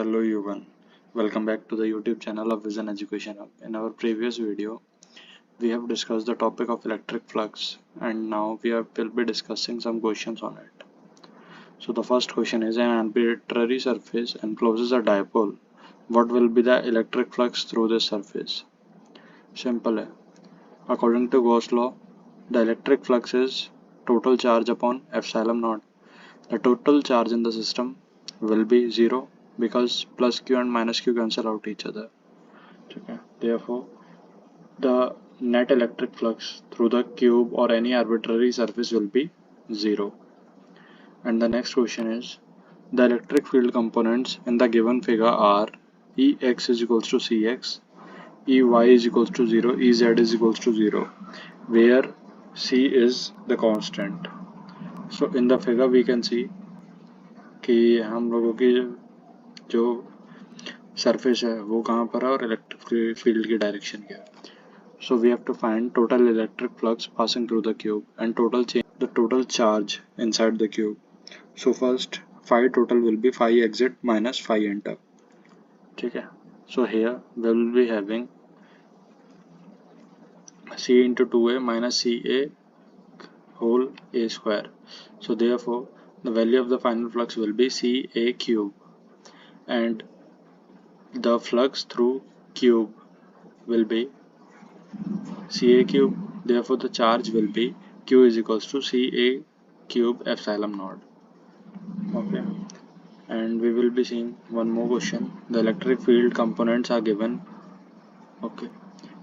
Hello everyone, welcome back to the YouTube channel of Vision Education Hub. In our previous video, we have discussed the topic of electric flux and now will be discussing some questions on it. So the first question is, an arbitrary surface encloses a dipole. What will be the electric flux through this surface? Simple है. According to Gauss law, the electric flux is total charge upon epsilon naught. The total charge in the system will be 0 because plus q and minus q cancel out each other. Okay. Therefore, the net electric flux through the cube or any arbitrary surface will be 0. And the next question is, the electric field components in the given figure are Ex is equals to Cx, Ey is equals to 0, Ez is equals to 0, where C is the constant. So in the figure we can see कि हम लोगों की जो surface है वो कहाँ पर है और इलेक्ट्रिक फील्ड की डायरेक्शन क्या है. So we have to find total electric flux passing through the cube and the total charge inside the cube. So first phi total will be phi exit minus phi enter. ठीक है. So here we will be having C into 2a minus CA whole a square. So therefore the value of the final flux will be CA cube, and the flux through cube will be CA cube. Therefore the charge will be Q is equals to CA cube epsilon naught. Okay, and we will be seeing one more question. The electric field components are given. Okay,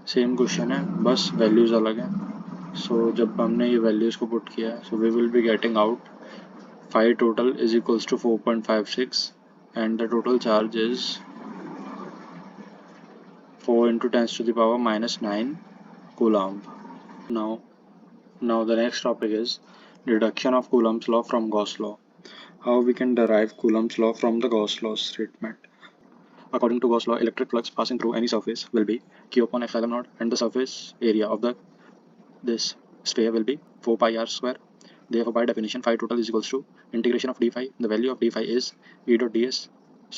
same question है, बस values अलग हैं. सो जब हमने ये values को put किया है, so we will be getting out phi total is equals to 4.56 and the total charge is 4 into 10 to the power minus 9 Coulomb. Now the next topic is deduction of Coulomb's law from Gauss law. How we can derive Coulomb's law from the Gauss law statement. According to Gauss law, electric flux passing through any surface will be Q upon epsilon naught, and the surface area of this sphere will be 4 pi r square. Therefore, by definition, phi total is equals to integration of d phi. The value of d phi is E dot ds.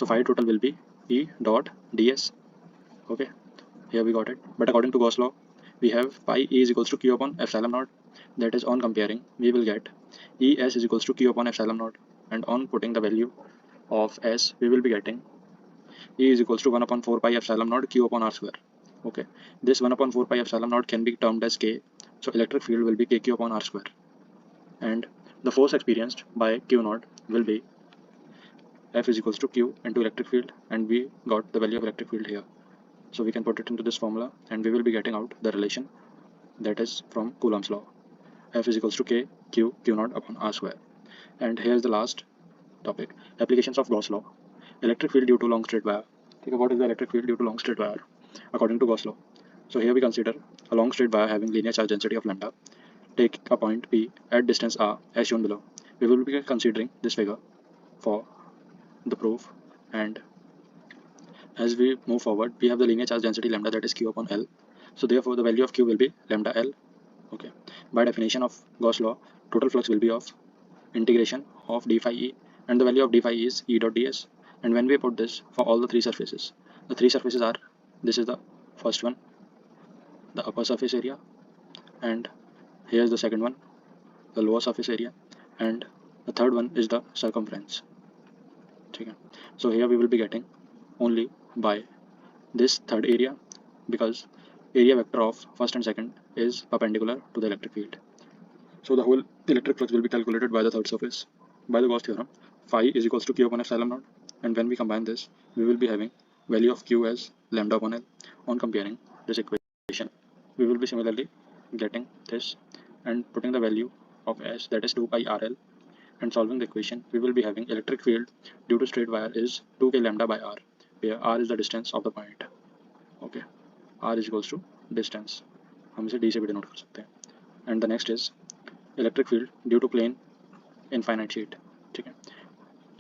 So phi total will be E dot ds. Okay, here we got it. But according to Gauss law, we have pi E is equals to Q upon epsilon naught. That is, on comparing, we will get Es is equals to Q upon epsilon naught. And on putting the value of S, we will be getting E is equals to 1 upon 4 pi epsilon naught Q upon r square. Okay, this 1 upon 4 pi epsilon naught can be termed as K. So electric field will be KQ upon r square. And the force experienced by Q naught will be F is equals to Q into electric field, and we got the value of electric field here. So we can put it into this formula and we will be getting out the relation that is from Coulomb's law. F is equals to K Q naught upon r square. And here's the last topic, applications of Gauss law. Electric field due to long straight wire. Okay, what is the electric field due to long straight wire according to Gauss law? So here we consider a long straight wire having linear charge density of lambda. Take a point P at distance r as shown below. We will be considering this figure for the proof, and as we move forward, we have the linear charge density lambda, that is Q upon L. So therefore the value of Q will be lambda L. Okay, by definition of Gauss law, total flux will be of integration of d phi E, and the value of d phi E is E dot ds. And when we put this for all the three surfaces, the three surfaces are, this is the first one, the upper surface area, and here's the second one, the lower surface area, and the third one is the circumference. Okay. So here we will be getting only by this third area, because area vector of first and second is perpendicular to the electric field. So the whole electric flux will be calculated by the third surface. By the Gauss theorem, phi is equals to Q upon epsilon naught, and when we combine this, we will be having value of Q as lambda upon L. On comparing this equation, we will be similarly getting this and putting the value of S, that is 2 pi RL, and solving the equation, we will be having electric field due to straight wire is 2k lambda by r, where r is the distance of the point. Okay, r is equals to distance, हम इसे d से भी denote कर सकते हैं. And the next is electric field due to plane infinite sheet. ठीक है,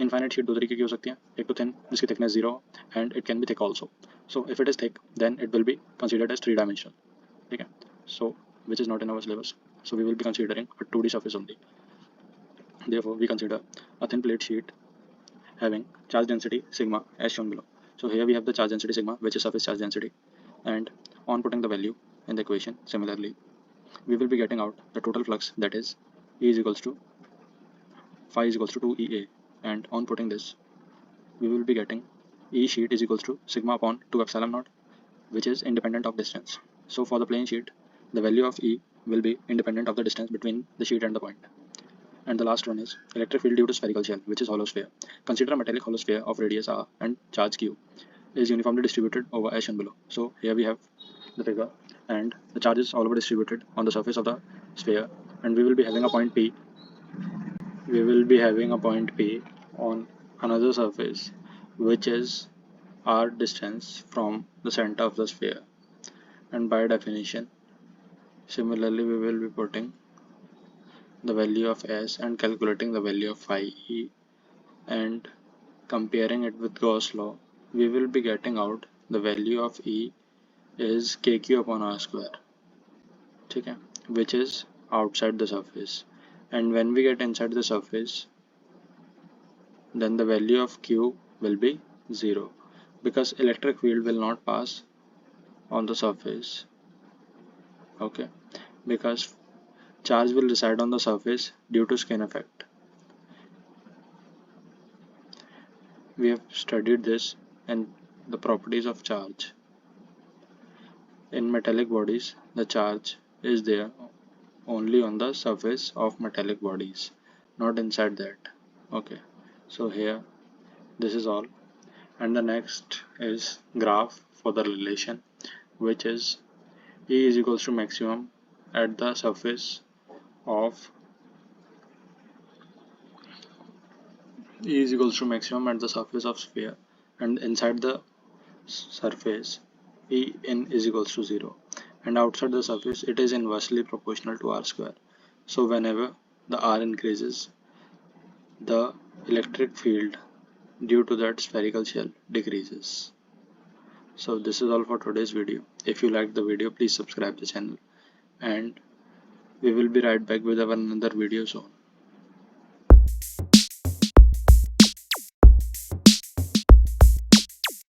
infinite sheet दो तरीके की हो सकती है, एक तो thin जिसकी thickness 0 and it can be thick also. So if it is thick, then it will be considered as 3-dimensional. ठीक है, so which is not in our syllabus. So we will be considering a 2D surface only. Therefore we consider a thin plate sheet having charge density sigma as shown below. So here we have the charge density sigma, which is surface charge density, and on putting the value in the equation, similarly we will be getting out the total flux, that is E is equals to phi is equals to 2EA, and on putting this we will be getting E sheet is equals to sigma upon 2 epsilon naught, which is independent of distance. So for the plane sheet, the value of E will be independent of the distance between the sheet and the point. And the last one is electric field due to spherical shell, which is hollow sphere. Consider a metallic hollow sphere of radius r and charge q is uniformly distributed over as shown below. So here we have the figure, and the charge is all over distributed on the surface of the sphere, and we will be having a point P. We will be having a point P on another surface, which is r distance from the center of the sphere. And by definition, similarly we will be putting the value of s and calculating the value of phi e, and comparing it with Gauss law, we will be getting out the value of E is kq upon r square, okay, which is outside the surface. And when we get inside the surface, then the value of q will be 0, because electric field will not pass on the surface, okay, because charge will reside on the surface due to skin effect. We have studied this and the properties of charge. In metallic bodies, the charge is there only on the surface of metallic bodies, not inside that. Okay, so here this is all, and the next is graph for the relation, which is E is equals to maximum at the surface of E is equals to maximum at the surface of sphere, and inside the surface E in is equals to 0, and outside the surface it is inversely proportional to r square. So whenever the r increases, the electric field due to that spherical shell decreases. So this is all for today's video. If you liked the video, please subscribe the channel, and we will be right back with our another video soon.